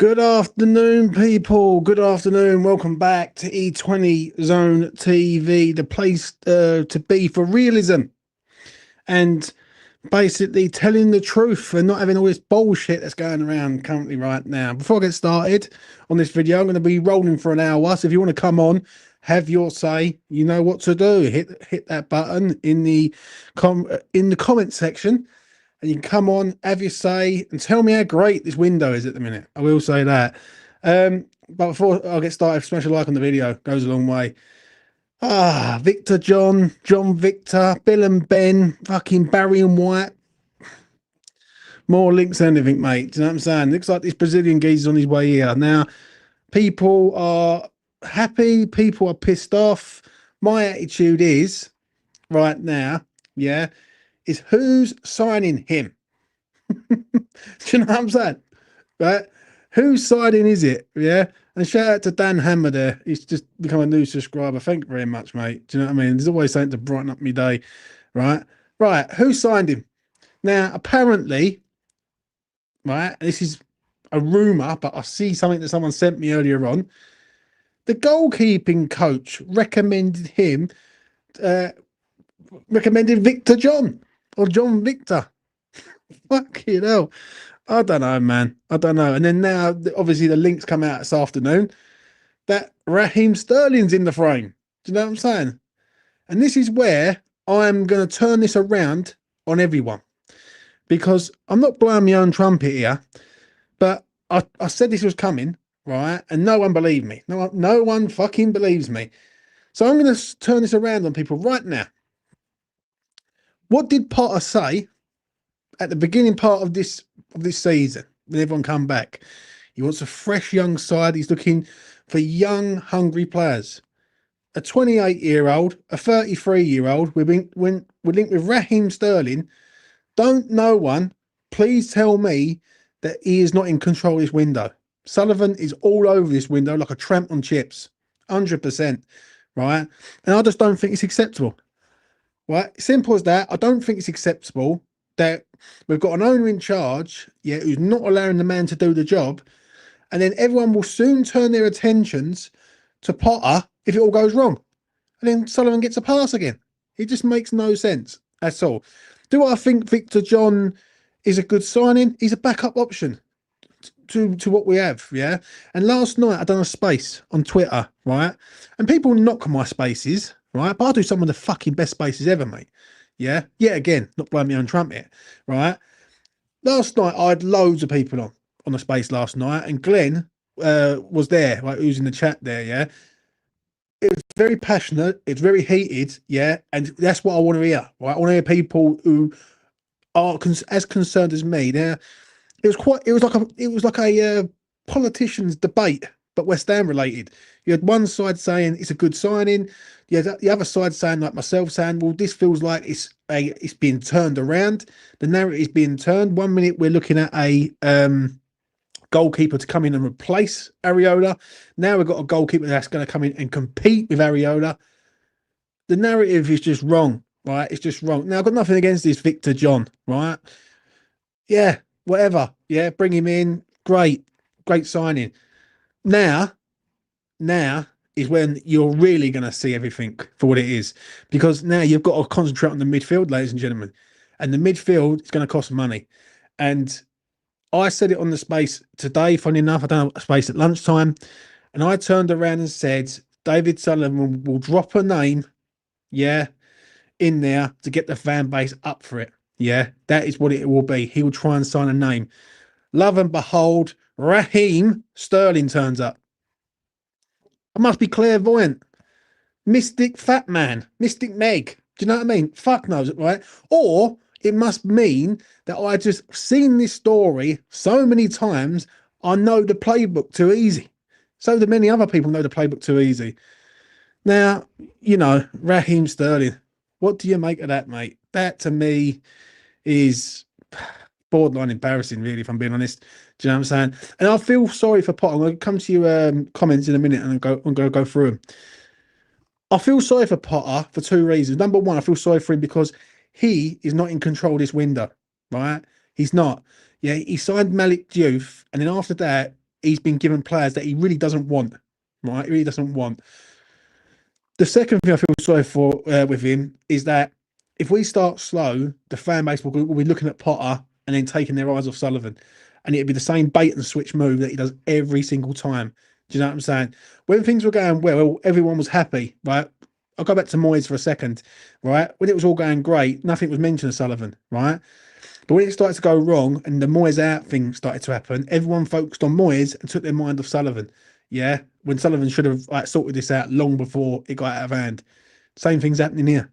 Good afternoon, people. Good afternoon. Welcome back to E20 Zone TV, the place to be for realism and basically telling the truth and not having all this bullshit that's going around currently right now. Before I get started on this video, I'm going to be rolling for an hour. So if you want to come on, have your say, you know what to do. Hit that button in the comment section. And you can come on, have your say, and tell me how great this window is at the minute. I will say that. But before I get started, smash a like on the video. Goes a long way. Victor John, John Victor, Bill and Ben, fucking Barry and White. More links than anything, mate. Do you know what I'm saying? Looks like this Brazilian geezer's on his way here. Now, people are happy. People are pissed off. My attitude is, right now, yeah, is who's signing him? Do you know what I'm saying? Right? Whose signing is it? Yeah. And shout out to Dan Hammer there. He's just become a new subscriber. Thank you very much, mate. Do you know what I mean? There's always something to brighten up my day. Right. Right. Who signed him? Now, apparently, right, this is a rumor, but I see something that someone sent me earlier on. The goalkeeping coach recommended him, recommended Victor John or John Victor. Fucking hell. I don't know, man. I don't know. And then now, obviously, the links come out this afternoon that Raheem Sterling's in the frame. Do you know what I'm saying? And this is where I'm going to turn this around on everyone, because I'm not blowing my own trumpet here, but I said this was coming, right? And no one believed me. No one fucking believes me. So I'm going to turn this around on people right now. What did Potter say at the beginning part of this season when everyone come back? He wants a fresh young side. He's looking for young, hungry players. A 28-year-old, a 33-year-old. We're linked with Raheem Sterling. Don't no one please tell me that he is not in control of this window. Sullivan is all over this window like a tramp on chips. 100%. Right? And I just don't think it's acceptable. Right? Simple as that. I don't think it's acceptable that we've got an owner in charge, yeah, who's not allowing the man to do the job, and then everyone will soon turn their attentions to Potter if it all goes wrong, and then Sullivan gets a pass again. It just makes no sense at all. Do I think Victor John is a good signing? He's a backup option to what we have, yeah. And last night I done a space on Twitter, right, and people knock my spaces, right, but I do some of the fucking best spaces ever, mate. Yeah, yet again, not blowing my own trumpet, right? Last night I had loads of people on the space last night, and Glenn was there, like, who's in the chat there, yeah. It was very passionate, it's very heated, yeah, and that's what I want to hear, right? I want to hear people who are as concerned as me. Now, it was like a politicians' debate, but West Ham related. You had one side saying it's a good signing. You had the other side saying, like myself, saying, well, this feels like it's being turned around. The narrative is being turned. 1 minute we're looking at a goalkeeper to come in and replace Areola. Now we've got a goalkeeper that's going to come in and compete with Areola. The narrative is just wrong, right? It's just wrong. Now, I've got nothing against this Victor John, right? Yeah, whatever. Yeah, bring him in. Great signing. Now is when you're really going to see everything for what it is, because now you've got to concentrate on the midfield, ladies and gentlemen, and the midfield is going to cost money. And I said it on the space today, funny enough, I done a space at lunchtime, and I turned around and said David Sullivan will drop a name, yeah, in there to get the fan base up for it. Yeah, that is what it will be. He will try and sign a name. Love and behold, Raheem Sterling turns up. I must be clairvoyant. Mystic Fat Man. Mystic Meg. Do you know what I mean? Fuck knows, right? Or it must mean that I just seen this story so many times, I know the playbook too easy. So do many other people know the playbook too easy. Now, you know, Raheem Sterling. What do you make of that, mate? That to me is borderline embarrassing, really, if I'm being honest. Do you know what I'm saying? And I feel sorry for Potter. I'm going to come to your comments in a minute, and I'm going to go through them. I feel sorry for Potter for two reasons. Number one, I feel sorry for him because he is not in control of this window, right? He's not. Yeah, he signed Malik Diouf, and then after that, he's been given players that he really doesn't want, right? He really doesn't want. The second thing I feel sorry for with him is that if we start slow, the fan base will be looking at Potter and then taking their eyes off Sullivan. And it'd be the same bait and switch move that he does every single time. Do you know what I'm saying? When things were going well, everyone was happy, right? I'll go back to Moyes for a second, right? When it was all going great, nothing was mentioned of Sullivan, right? But when it started to go wrong and the Moyes out thing started to happen, everyone focused on Moyes and took their mind off Sullivan. Yeah, when Sullivan should have sorted this out long before it got out of hand. Same thing's happening here.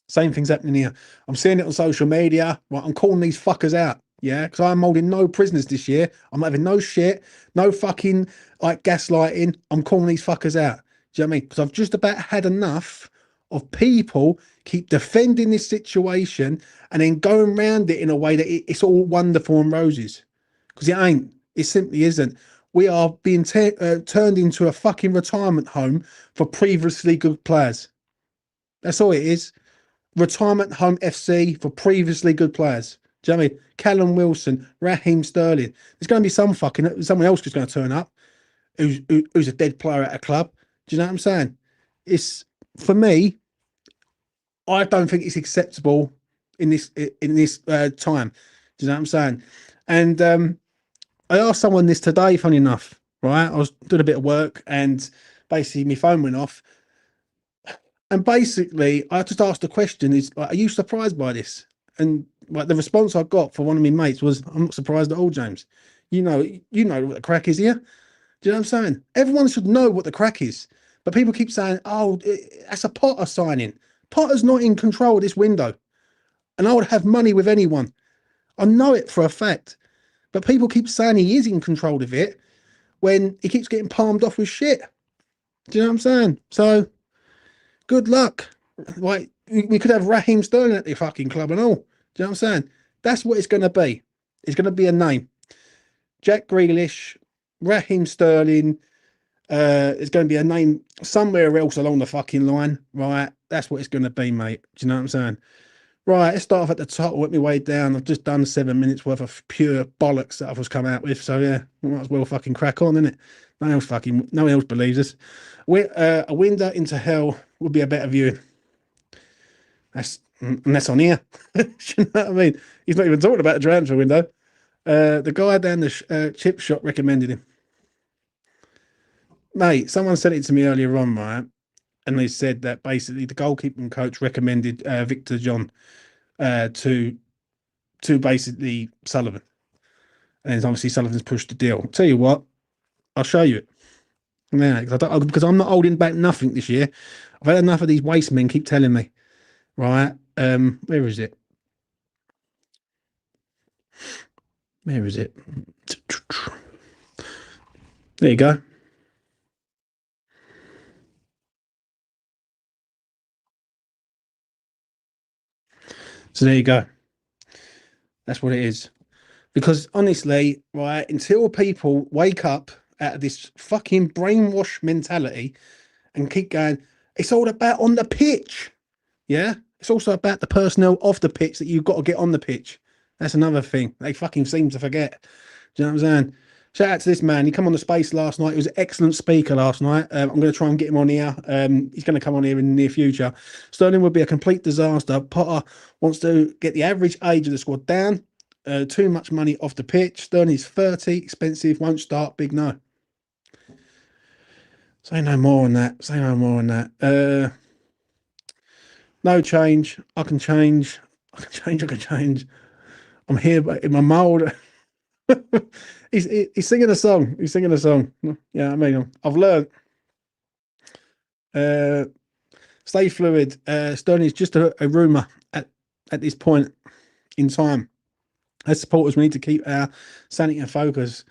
Same thing's happening here. I'm seeing it on social media. Right, I'm calling these fuckers out. Yeah, because I'm holding no prisoners this year. I'm having no shit, no fucking gaslighting. I'm calling these fuckers out. Do you know what I mean? Because I've just about had enough of people keep defending this situation and then going around it in a way that it's all wonderful and roses. Because it ain't. It simply isn't. We are being turned into a fucking retirement home for previously good players. That's all it is. Retirement home FC for previously good players. Do you know what I mean? Callum Wilson, Raheem Sterling. There's going to be someone else who's going to turn up who's a dead player at a club. Do you know what I'm saying? It's for me. I don't think it's acceptable in this time. Do you know what I'm saying? And I asked someone this today. Funny enough, right? I was doing a bit of work and basically my phone went off. And basically, I just asked the question: "Is are you surprised by this?" And the response I got for one of my mates was, "I'm not surprised at all, James. You know what the crack is here. Do you know what I'm saying? Everyone should know what the crack is, but people keep saying, "Oh, that's a Potter signing. Potter's not in control of this window, and I would have money with anyone. I know it for a fact, but people keep saying he is in control of it when he keeps getting palmed off with shit. Do you know what I'm saying? So." Good luck. Like we could have Raheem Sterling at the fucking club and all. Do you know what I'm saying? That's what it's going to be. It's going to be a name. Jack Grealish, Raheem Sterling. It's going to be a name somewhere else along the fucking line, right? That's what it's going to be, mate. Do you know what I'm saying? Right, let's start off at the top, work my way down. I've just done 7 minutes worth of pure bollocks that I've just come out with. So yeah, we might as well fucking crack on, innit? No one else believes us. A window into hell would be a better viewing. That's on here. You know what I mean? He's not even talking about a transfer window. The guy down the chip shop recommended him. Mate, someone said it to me earlier on, right? And they said that basically the goalkeeping coach recommended Victor John to basically Sullivan. And obviously Sullivan's pushed the deal. I'll tell you what, I'll show you it. Yeah, because I'm not holding back nothing this year. I've had enough of these waste men keep telling me. Right. Where is it? Where is it? There you go. So there you go. That's what it is. Because honestly, right, until people wake up out of this fucking brainwash mentality and keep going, it's all about on the pitch. Yeah. It's also about the personnel off the pitch that you've got to get on the pitch. That's another thing. They fucking seem to forget. Do you know what I'm saying? Shout out to this man. He come on the space last night. He was an excellent speaker last night. I'm going to try and get him on here. He's going to come on here in the near future. Sterling would be a complete disaster. Potter wants to get the average age of the squad down. Too much money off the pitch. Sterling is 30, expensive, won't start. Big no. Say no more on that. Say no more on that. No change. I can change. I can change. I can change. I'm here in my mold. he's singing a song. He's singing a song. Yeah, I mean, I've learned. Uh, Stay fluid. Sterling is just a rumor at this point in time. As supporters, we need to keep our sanity and focus,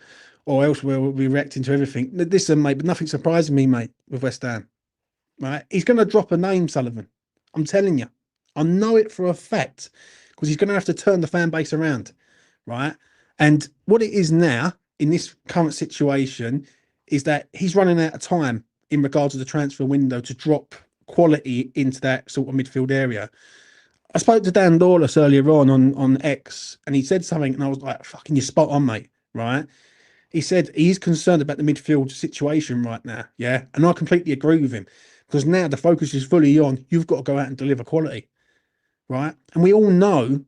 or else we'll be reacting to everything. Listen, mate, but nothing surprises me, mate, with West Ham. Right? He's going to drop a name, Sullivan. I'm telling you. I know it for a fact because he's going to have to turn the fan base around. Right? And what it is now in this current situation is that he's running out of time in regards to the transfer window to drop quality into that sort of midfield area. I spoke to Dan Lawless earlier on X, and he said something, and I was like, "Fucking, you're spot on, mate." Right? He said he's concerned about the midfield situation right now. Yeah. And I completely agree with him because now the focus is fully on you've got to go out and deliver quality. Right. And we all know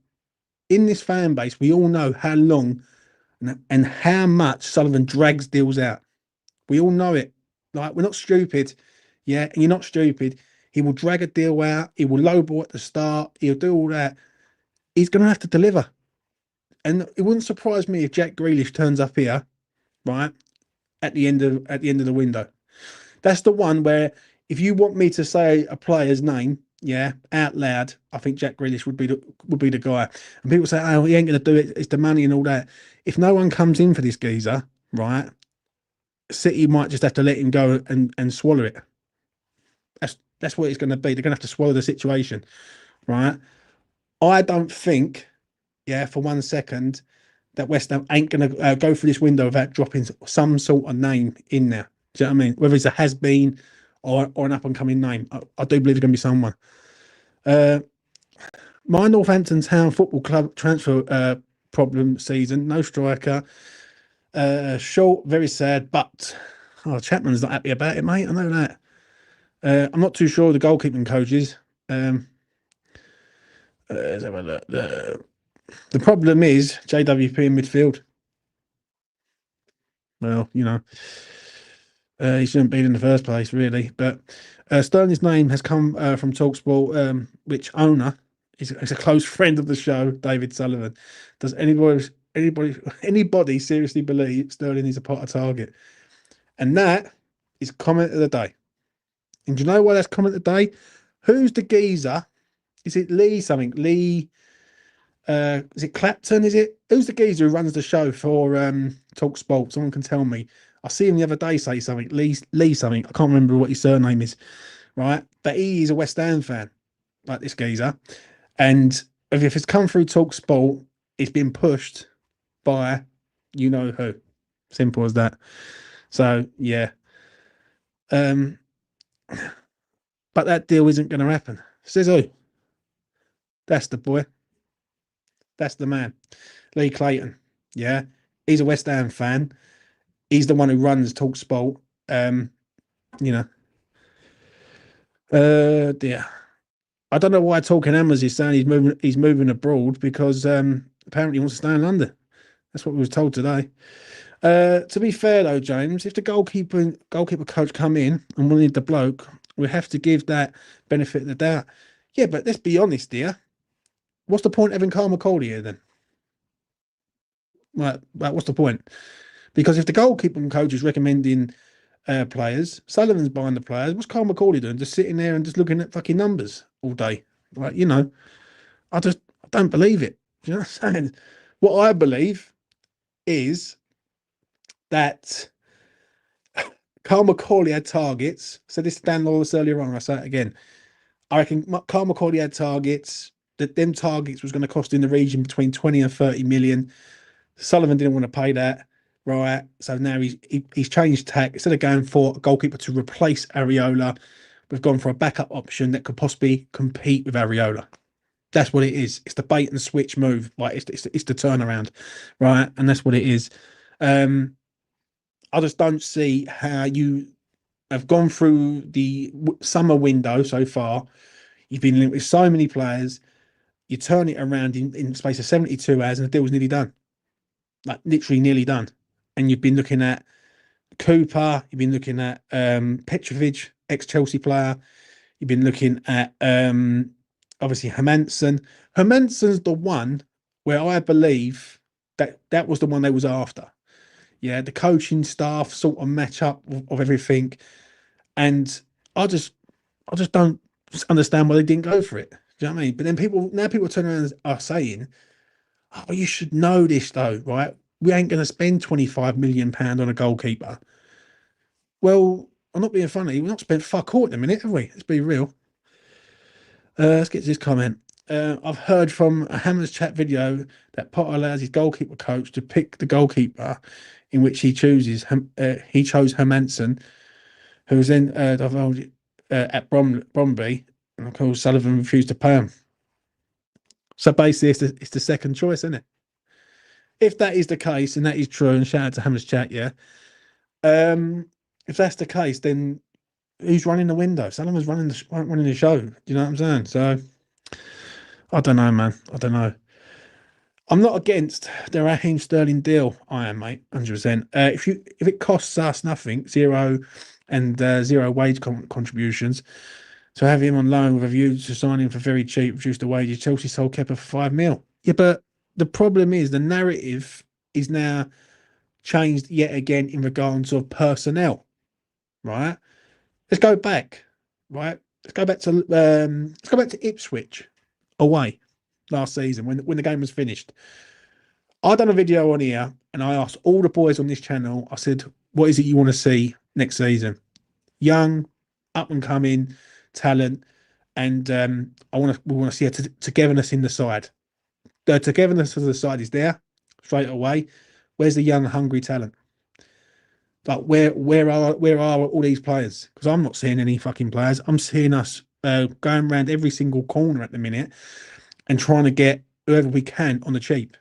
in this fan base, we all know how long and how much Sullivan drags deals out. We all know it. Like, we're not stupid. Yeah. And you're not stupid. He will drag a deal out. He will lowball at the start. He'll do all that. He's going to have to deliver. And it wouldn't surprise me if Jack Grealish turns up here, right, at the end of the window. That's the one where if you want me to say a player's name, yeah, out loud, I think Jack Grealish would be the guy. And people say, "Oh, he ain't going to do it. It's the money and all that." If no one comes in for this geezer, right, City might just have to let him go and swallow it. That's what it's going to be. They're going to have to swallow the situation, right? I don't think, yeah, for 1 second, that West Ham ain't going to go through this window without dropping some sort of name in there. Do you know what I mean? Whether it's a has been or an up and coming name, I do believe it's going to be someone. Uh, my Northampton Town Football Club transfer problem season, no striker. Short, very sad, but Chapman's not happy about it, mate. I know that. I'm not too sure the goalkeeping coaches. Let's have a look. The problem is JWP in midfield. Well, he shouldn't be in the first place, really. But Sterling's name has come from Talksport, which owner is a close friend of the show, David Sullivan. Does anybody seriously believe Sterling is a pot of target? And that is comment of the day. And do you know why that's comment of the day? Who's the geezer? Is it Lee something? Lee is it Clapton? Is it who's the geezer who runs the show for Talk Sport? Someone can tell me. I see him the other day say something. Lee something. I can't remember what his surname is, right? But he is a West Ham fan, like this geezer. And if it's come through Talk Sport, it's been pushed by you know who. Simple as that. So yeah. Um but that deal isn't gonna happen. Says who? That's the boy. That's the man. Lee Clayton. Yeah. He's a West Ham fan. He's the one who runs Talk Sport. You know. Yeah. I don't know why Talking Hammers is saying he's moving abroad because apparently he wants to stay in London. That's what we was told today. To be fair though, James, if the goalkeeper coach come in and wanted the bloke, we have to give that benefit of the doubt. Yeah, but let's be honest here. What's the point of having Carl McCauley here then? Like, what's the point? Because if the goalkeeping coach is recommending players, Sullivan's buying the players, what's Carl McCauley doing? Just sitting there and just looking at fucking numbers all day. Like, I don't believe it. Do you know what I'm saying? What I believe is that Carl McCauley had targets. So this is Dan Lawless earlier on. I say it again. I reckon Carl McCauley had targets. That them targets was going to cost in the region between 20 and 30 million. Sullivan didn't want to pay that, right? So now he's changed tack. Instead of going for a goalkeeper to replace Areola, we've gone for a backup option that could possibly compete with Areola. That's what it is. It's the bait and switch move. Like it's the turnaround, right? And that's what it is. I just don't see how you have gone through the summer window so far. You've been linked with so many players. You turn it around in the space of 72 hours, and the deal was nearly done. Like literally nearly done. And you've been looking at Cooper, you've been looking at Petrovic, ex-Chelsea player, you've been looking at obviously Hermansen. Hermansen's the one where I believe that was the one they was after. Yeah, the coaching staff sort of match up of everything. And I just don't understand why they didn't go for it. Do you know what I mean? But then people turn around and are saying, "Oh, you should know this though, right? We ain't going to spend £25 million on a goalkeeper." Well, I'm not being funny. We've not spent fuck all at the minute, have we? Let's be real. Let's get to this comment. I've heard from a Hammers chat video that Potter allows his goalkeeper coach to pick the goalkeeper in which he chooses. He chose Hermansen, who was then divulged at Bromby, and of course Sullivan refused to pay him. So basically, it's the second choice, isn't it? if that is the case, and that is true, and shout out to Hammer's chat, yeah. If that's the case, then who's running the window? Sullivan's running the show. Do you know what I'm saying? So I don't know, man. I don't know. I'm not against the Raheem Sterling deal. I am, mate, 100%. If it costs us nothing, zero, and zero wage contributions, to have him on loan with a view to signing for very cheap, reduce the wages. Chelsea sold Kepa for 5 mil. Yeah, but the problem is the narrative is now changed yet again in regards of personnel. Right? Let's go back. Right? Let's go back to Ipswich away last season when the game was finished. I done a video on here and I asked all the boys on this channel. I said, "What is it you want to see next season? Young, up and coming talent, and we want to see a togetherness in the side. The togetherness of the side is there straight away. Where's the young, hungry talent? Like where are all these players? Because I'm not seeing any fucking players. I'm seeing us going around every single corner at the minute and trying to get whoever we can on the cheap.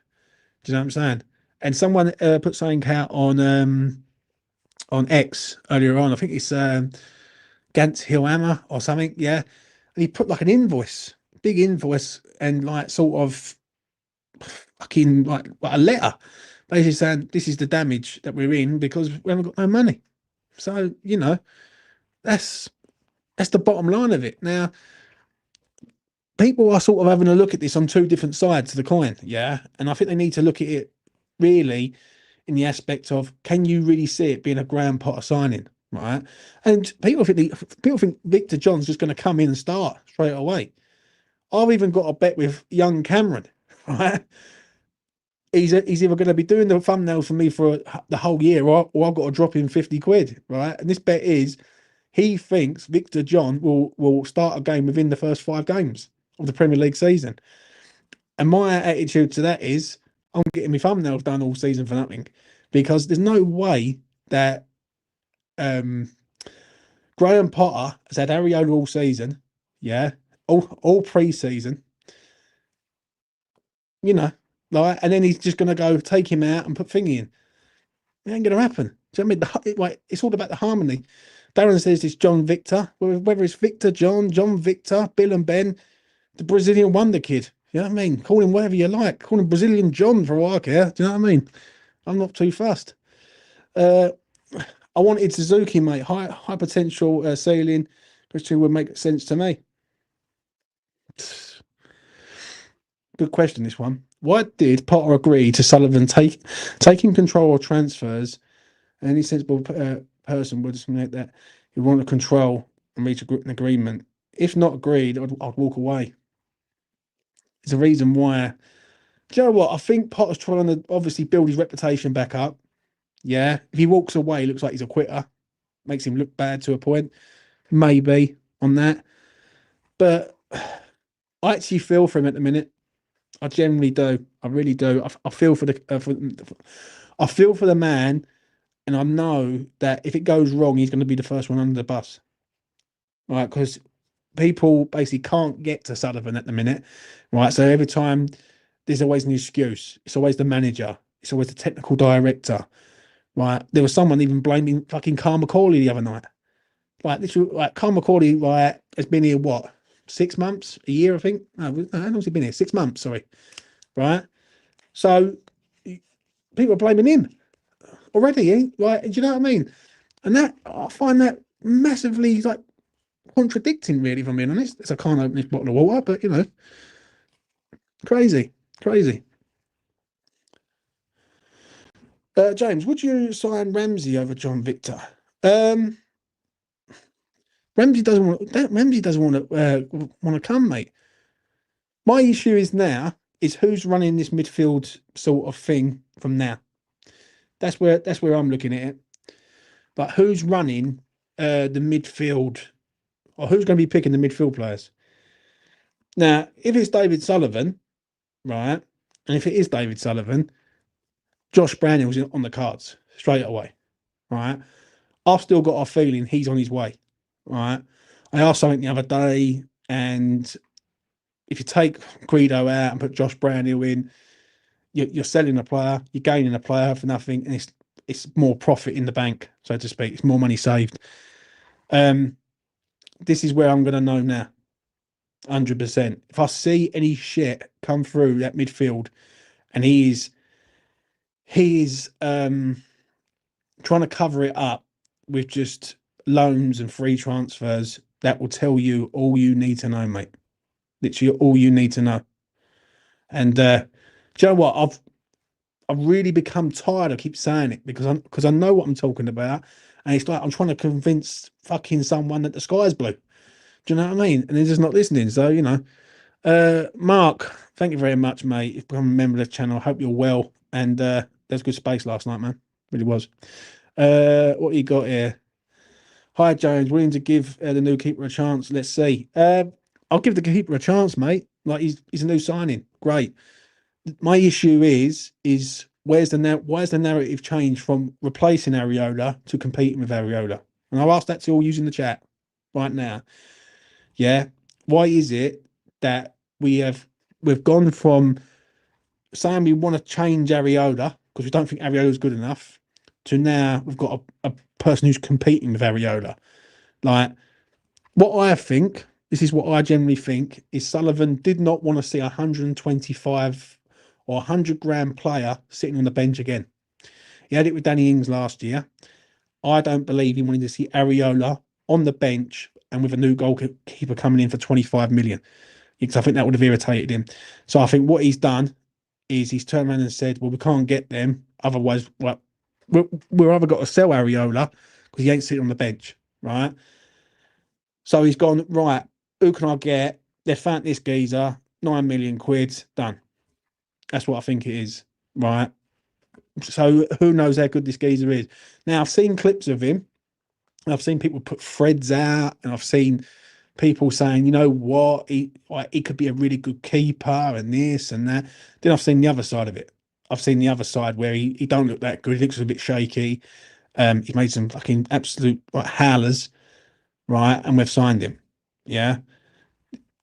Do you know what I'm saying? And someone put something out on X earlier on. I think it's Gantz Hillhammer or something. Yeah, and he put like an invoice, big invoice, and like sort of fucking like a letter, basically saying this is the damage that we're in because we haven't got no money. So that's that's the bottom line of it. Now, people are sort of having a look at this on two different sides of the coin, yeah, and I think they need to look at it really in the aspect of can you really see it being a Graham Potter signing, right? And people think Victor John's just going to come in and start straight away. I've even got a bet with young Cameron, right? He's either going to be doing the thumbnail for me for the whole year, or I've got to drop him 50 quid, right? And this bet is he thinks Victor John will start a game within the first 5 games of the Premier League season. And my attitude to that is I'm getting my thumbnails done all season for nothing, because there's no way that Graham Potter has had Ariola all season, yeah, all pre-season, like, and then he's just going to go take him out and put Thingy in. It ain't going to happen. Do you know what I mean? It's all about the harmony. Darren says it's John Victor. Whether it's Victor, John Victor, Bill and Ben, the Brazilian wonder kid. You know what I mean? Call him whatever you like. Call him Brazilian John for all I care. Do you know what I mean? I'm not too fussed. I wanted Suzuki, mate. High potential sailing, which would make sense to me. Good question, this one. Why did Potter agree to Sullivan taking control of transfers? Any sensible person would submit that he want to control and reach an agreement. If not agreed, I'd walk away. There's a reason why. Do you know what? I think Potter's trying to obviously build his reputation back up. Yeah. If he walks away, it looks like he's a quitter. Makes him look bad to a point. Maybe on that. But I actually feel for him at the minute. I generally do. I really do. I feel for I feel for the man, and I know that if it goes wrong, he's going to be the first one under the bus, right? Because people basically can't get to Sullivan at the minute, right? So every time there's always an excuse. It's always the manager. It's always the technical director, right? There was someone even blaming fucking Carl McCauley the other night. Like literally, like Carl McCauley, right, has been here what, 6 months, a year, I think. No, how long has he been here? 6 months, sorry, right? So people are blaming him already, right? Do you know what I mean? And that I find that massively like contradicting, really, if I'm being honest. It's I can't open this bottle of water, but crazy, crazy. James, would you sign Ramsey over John Victor? Um, Ramsey doesn't want. Ramsey doesn't want to come, mate. My issue is now is who's running this midfield sort of thing from now. That's where I'm looking at it. But who's running the midfield, or who's going to be picking the midfield players? Now, if it's David Sullivan, right, and if it is David Sullivan, Josh Brownhill's on the cards straight away, right? I've still got a feeling he's on his way, right? I asked something the other day, and if you take Guido out and put Josh Brownhill in, you're selling a player, you're gaining a player for nothing, and it's more profit in the bank, so to speak. It's more money saved. This is where I'm going to know now, 100%. If I see any shit come through that midfield, and he is trying to cover it up with just loans and free transfers, that will tell you all you need to know, mate. Literally all you need to know. And do you know what? I've really become tired. I keep saying it because I know what I'm talking about, and it's like I'm trying to convince fucking someone that the sky's blue. Do you know what I mean? And they're just not listening. So Mark, thank you very much, mate. You've become a member of the channel. I hope you're well. And there's good space last night, man. Really was. What you got here? Hi, Jones. Willing to give the new keeper a chance? Let's see. I'll give the keeper a chance, mate. Like he's a new signing. Great. My issue is why has the narrative changed from replacing Areola to competing with Areola? And I'll ask that to all using the chat right now. Yeah. Why is it that we've gone from saying we want to change Areola because we don't think Areola is good enough to now we've got a person who's competing with Areola? Like, what I think, this is what I generally think, is Sullivan did not want to see a 125 or 100 grand player sitting on the bench again. He had it with Danny Ings last year. I don't believe he wanted to see Areola on the bench and with a new goalkeeper coming in for 25 million, because I think that would have irritated him. So I think what he's done is he's turned around and said, well, we can't get them. Otherwise, well, we're either got to sell Areola because he ain't sitting on the bench, right? So he's gone, right, who can I get? They found this geezer, 9 million quid, done. That's what I think it is, right? So who knows how good this geezer is? Now, I've seen clips of him. I've seen people put threads out, and I've seen people saying, you know what, he could be a really good keeper and this and that. Then I've seen the other side of it. I've seen the other side where he don't look that good. He looks a bit shaky. He's made some fucking absolute howlers, right? And we've signed him. Yeah.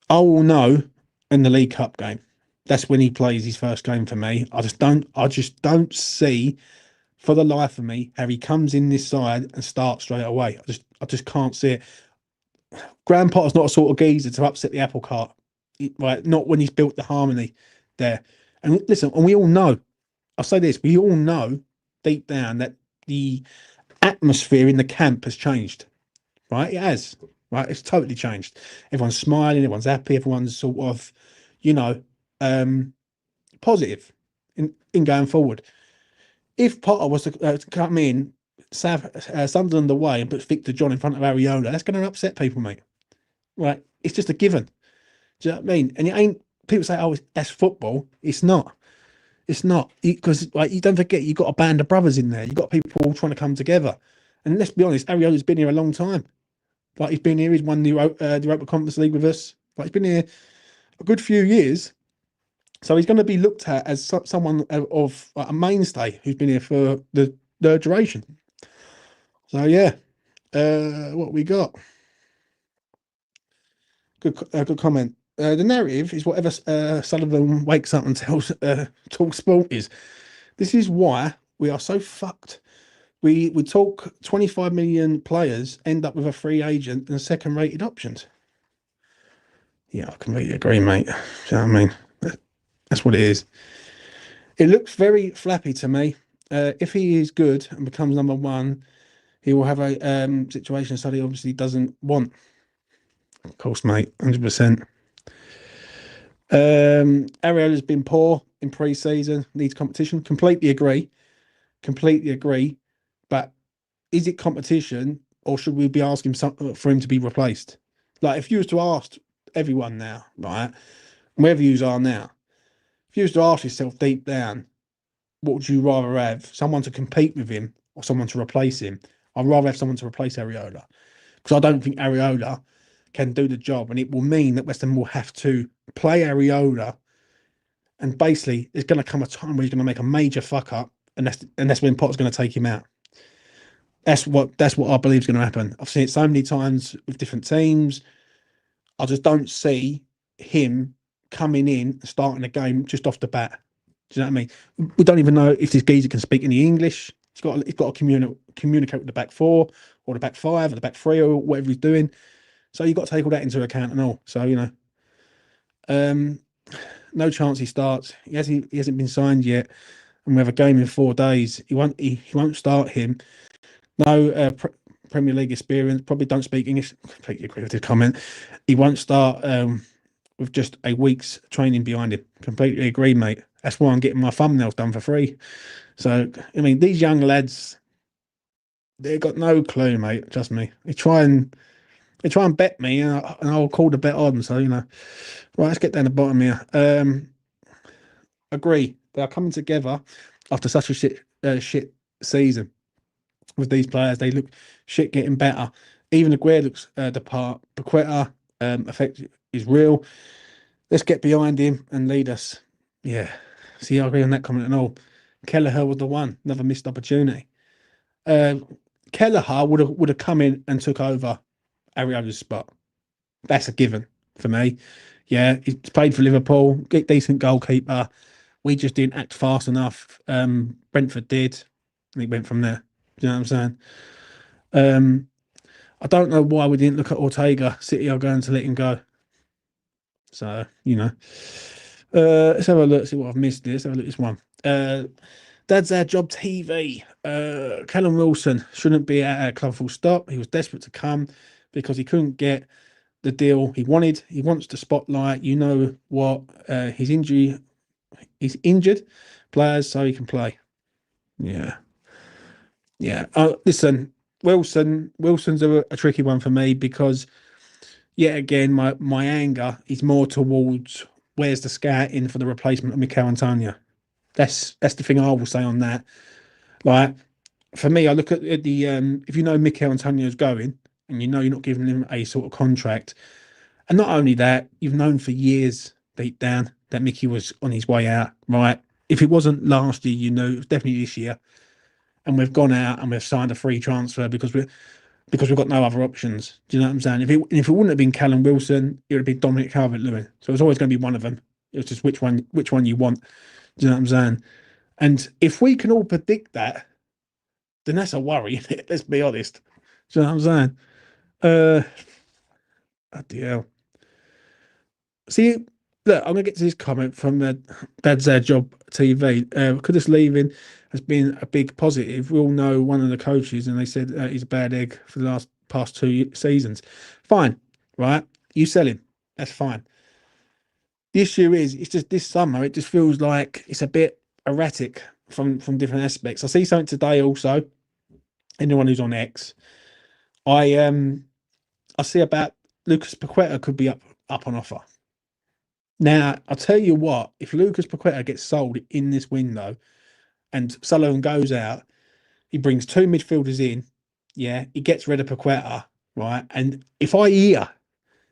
I will know in the League Cup game. That's when he plays his first game for me. I just don't see for the life of me how he comes in this side and starts straight away. I just can't see it. Graham Potter's not a sort of geezer to upset the apple cart, right? Not when he's built the harmony there. And listen, and we all know, I'll say this, we all know deep down that the atmosphere in the camp has changed, right? It has, right? It's totally changed. Everyone's smiling, everyone's happy, everyone's sort of, you know, positive in going forward. If Potter was to come in, Sunderland away and put Victor John in front of Areola, that's going to upset people, mate. Right? It's just a given. Do you know what I mean? And it ain't. People say, "Oh, that's football." It's not. It's not, because like you don't forget, you've got a band of brothers in there. You've got people all trying to come together. And let's be honest, Areola's been here a long time. Like he's been here. He's won the Europa Conference League with us. Like he's been here a good few years. So he's going to be looked at as someone of like, a mainstay who's been here for the duration. So yeah, what we got? Good comment. The narrative is whatever Sullivan wakes up and tells Talk Sport is. This is why we are so fucked. We talk 25 million players end up with a free agent and second rated options. Yeah, I completely agree, mate. You know what I mean? That's what it is. It looks very flappy to me. If he is good and becomes number one, he will have a situation so he obviously doesn't want. Of course, mate, 100%. Ariel has been poor in pre-season, needs competition. Completely agree. Completely agree. But is it competition, or should we be asking for him to be replaced? Like, if you was to ask everyone now, right, wherever you are now, if you was to ask yourself deep down, what would you rather have? Someone to compete with him or someone to replace him? I'd rather have someone to replace Areola, because I don't think Areola can do the job, and it will mean that West Ham will have to play Areola, and basically there's going to come a time where he's going to make a major fuck up, and that's when Potter's going to take him out. That's what I believe is going to happen. I've seen it so many times with different teams. I just don't see him coming in and starting a game just off the bat. Do you know what I mean? We don't even know if this geezer can speak any English. He's got to communicate with the back four or the back five or the back three or whatever he's doing. So you've got to take all that into account and all. So um, no chance he starts. He hasn't been signed yet, and we have a game in 4 days. He won't start him. No Premier League experience. Probably don't speak English. Completely agree with his comment. He won't start with just a week's training behind him. Completely agree, mate. That's why I'm getting my thumbnails done for free. So I mean, these young lads, they've got no clue, mate. Trust me. They try and bet me, and I'll call the bet on. So right. Let's get down the bottom here. Agree. They are coming together after such a shit season with these players. They look shit getting better. Even Aguero looks the part. Paqueta effect is real. Let's get behind him and lead us. Yeah. See, I agree on that comment and all. Kelleher was the one. Another missed opportunity. Kelleher would have come in and took over Ariola's spot. That's a given for me. Yeah, he's played for Liverpool, decent goalkeeper. We just didn't act fast enough. Brentford did, and he went from there. Do you know what I'm saying? I don't know why we didn't look at Ortega. City are going to let him go. So, let's have a look, see what I've missed here. Let's have a look at this one. Dad's Our Job TV. Callum Wilson shouldn't be at our club full stop. He was desperate to come because he couldn't get the deal he wanted. He wants the spotlight. You know what? He's injured players so he can play. Yeah. Yeah. Listen, Wilson's a tricky one for me because yet again, my anger is more towards where's the scouting for the replacement of Mikel Antonio. That's the thing I will say on that. Like for me, I look at the if you know Mikel Antonio's going and you know you're not giving him a sort of contract, and not only that, you've known for years deep down that Mickey was on his way out, right? If it wasn't last year, you know it was definitely this year, and we've gone out and we've signed a free transfer because we've got no other options. Do you know what I'm saying? If it wouldn't have been Callum Wilson, it would have been Dominic Calvert-Lewin. So it's always going to be one of them. It's just which one you want. Do you know what I'm saying? And if we can all predict that, then that's a worry. Let's be honest. Do you know what I'm saying? Bloody hell. See, look, I'm gonna get to this comment from Dad's Our Job TV. Kudus leaving has been a big positive. We all know one of the coaches, and they said he's a bad egg for the past 2 seasons. Fine, right? You sell him. That's fine. The issue is, it's just this summer. It just feels like it's a bit erratic from different aspects. I see something today also. Anyone who's on X, I I see about Lucas Paqueta could be up on offer. Now, I'll tell you what, if Lucas Paqueta gets sold in this window and Sullivan goes out, he brings 2 midfielders in, yeah, he gets rid of Paqueta, right? And if I hear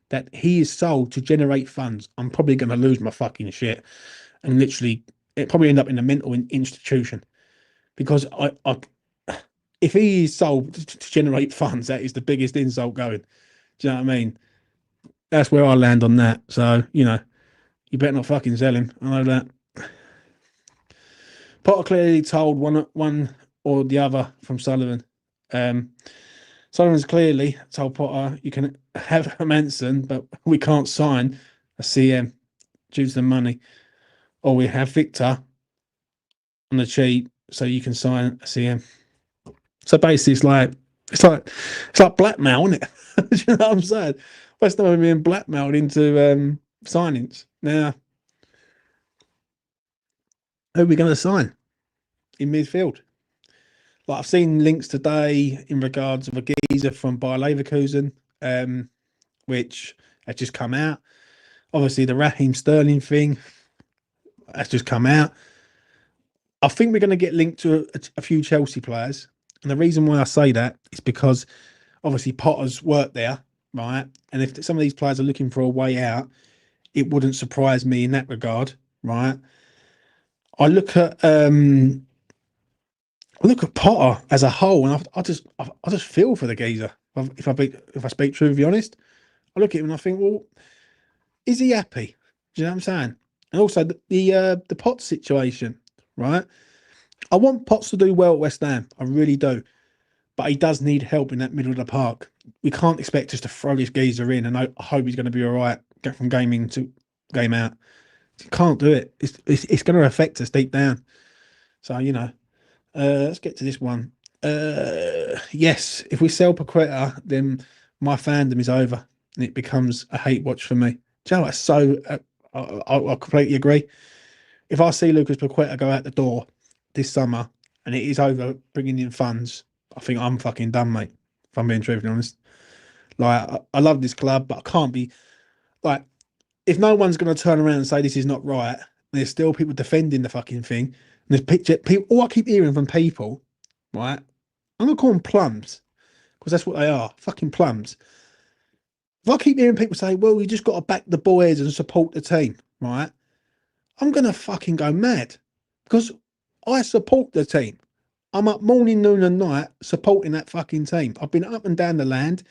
that he is sold to generate funds, I'm probably going to lose my fucking shit and literally, it probably end up in a mental institution because if he is sold to generate funds, that is the biggest insult going. Do you know what I mean? That's where I land on that. So, you better not fucking sell him. I know that. Potter clearly told one or the other from Sullivan. Sullivan's clearly told Potter, you can have a Manson, but we can't sign a CM due to the money. Or we have Victor on the cheap, so you can sign a CM. So basically, it's like blackmail, isn't it? Do you know what I'm saying? West Ham being blackmailed into signings. Now, who are we going to sign in midfield? Like I've seen links today in regards of a geezer from Bayer Leverkusen, which has just come out. Obviously, the Raheem Sterling thing has just come out. I think we're going to get linked to a few Chelsea players. And the reason why I say that is because obviously Potter's worked there, right? And if some of these players are looking for a way out, it wouldn't surprise me in that regard, right? I look at Potter as a whole, and I just feel for the geezer. If I speak truth, to be honest, I look at him and I think, well, is he happy? Do you know what I'm saying? And also the Potts situation, right? I want Potts to do well at West Ham. I really do. But he does need help in that middle of the park. We can't expect us to throw this geezer in and I hope he's going to be all right, get from game in to game out. You can't do it. It's going to affect us deep down. So, let's get to this one. Yes, if we sell Paqueta, then my fandom is over and it becomes a hate watch for me. Do you know what? So I completely agree. If I see Lucas Paqueta go out the door this summer and it is over bringing in funds, I think I'm fucking done, mate. If I'm being truthfully honest, like I love this club, but I can't be like if no one's going to turn around and say this is not right. There's still people defending the fucking thing. And there's picture people. All I keep hearing from people, right? I'm gonna call them plums because that's what they are, fucking plums. If I keep hearing people say, "Well, you just got to back the boys and support the team," right? I'm gonna fucking go mad because I support the team. I'm up morning, noon, and night supporting that fucking team. I've been up and down the land.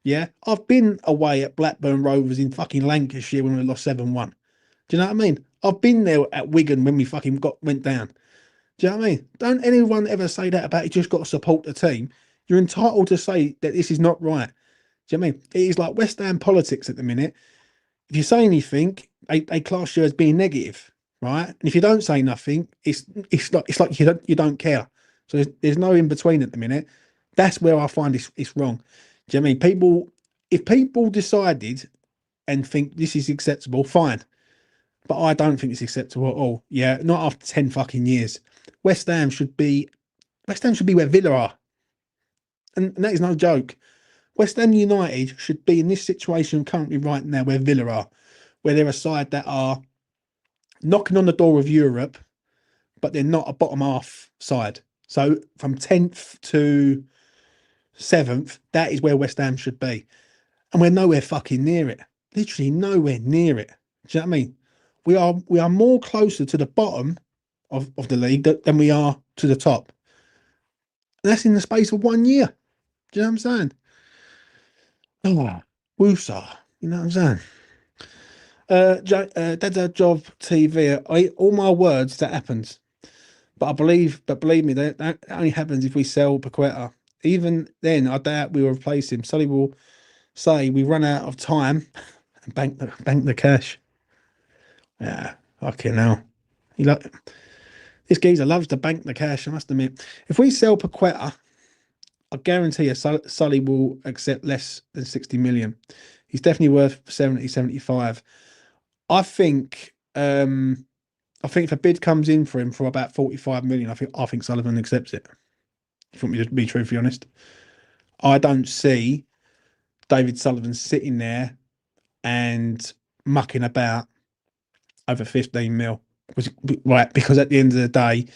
Yeah, I've been away at Blackburn Rovers in fucking Lancashire when we lost 7-1. Do you know what I mean? I've been there at Wigan when we fucking went down. Do you know what I mean? Don't anyone ever say that about you just got to support the team. You're entitled to say that this is not right. Do you know what I mean? It is like West Ham politics at the minute. If you say anything, they class you as being negative, right? And if you don't say nothing, it's like you don't care. So there's no in between at the minute. That's where I find it's wrong. Do you know what I mean? If people decided and think this is acceptable, fine. But I don't think it's acceptable at all. Yeah, not after 10 fucking years. West Ham should be West Ham should be where Villa are. And that is no joke. West Ham United should be in this situation currently right now where Villa are, where they're a side that are knocking on the door of Europe, but they're not a bottom half side. So from 10th to 7th, that is where West Ham should be. And we're nowhere fucking near it. Literally nowhere near it. Do you know what I mean? We are more closer to the bottom of the league than we are to the top. And that's in the space of 1 year. Do you know what I'm saying? Oh, woosah. You know what I'm saying? Dada Job TV. All my words that happens, but believe me, that only happens if we sell Paqueta. Even then, I doubt we will replace him. Sully will say we run out of time and bank the cash. Yeah, fucking hell. You like this geezer loves to bank the cash. I must admit, if we sell Paqueta, I guarantee you, Sully will accept less than 60 million. He's definitely worth 70, 75. I think I think if a bid comes in for him for about 45 million, I think Sullivan accepts it. If you want me to be truthfully honest. I don't see David Sullivan sitting there and mucking about over 15 mil. Right, because at the end of the day,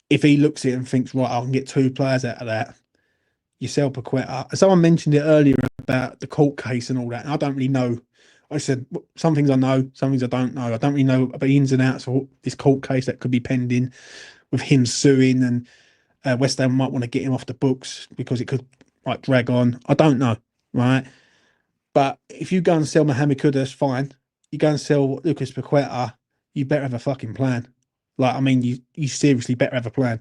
if he looks at it and thinks, right, I can get two players out of that, you sell Paqueta. Someone mentioned it earlier about the court case and all that, and I don't really know. I said some things I know, some things I don't know. I don't really know about the ins and outs of this court case that could be pending with him suing, and West Ham might want to get him off the books because it could like drag on. I don't know, right? But if you go and sell Mohamed Kudus, fine. You go and sell Lucas Paqueta, you better have a fucking plan. Like, I mean, you seriously better have a plan.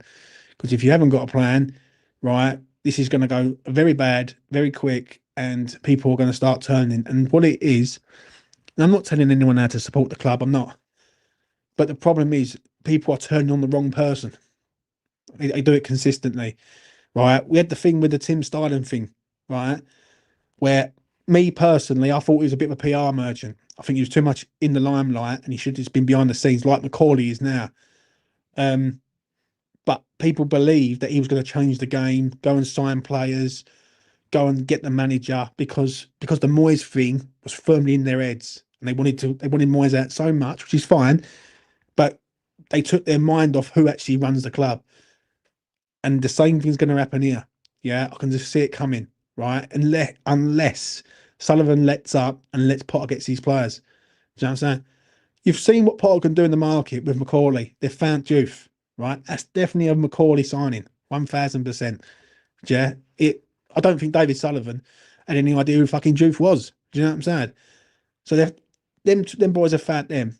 Because if you haven't got a plan, right, this is going to go very bad, very quick, and people are going to start turning. And what it is, and I'm not telling anyone how to support the club, I'm not. But the problem is, people are turning on the wrong person. They do it consistently, right? We had the thing with the Tim Styling thing, right? Where me personally, I thought he was a bit of a PR merchant. I think he was too much in the limelight and he should have just been behind the scenes like Macaulay is now. But people believed that he was going to change the game, go and sign players, go and get the manager because the Moyes thing was firmly in their heads and they wanted Moyes out so much, which is fine, but they took their mind off who actually runs the club. And the same thing's going to happen here. Yeah, I can just see it coming, right? Unless Sullivan lets up and lets Potter gets these players. Do you know what I'm saying? You've seen what Potter can do in the market with Macaulay. They've found youth, right? That's definitely a Macaulay signing, 1000%. Yeah, I don't think David Sullivan had any idea who fucking Juve was. Do you know what I'm saying? So them boys have found them.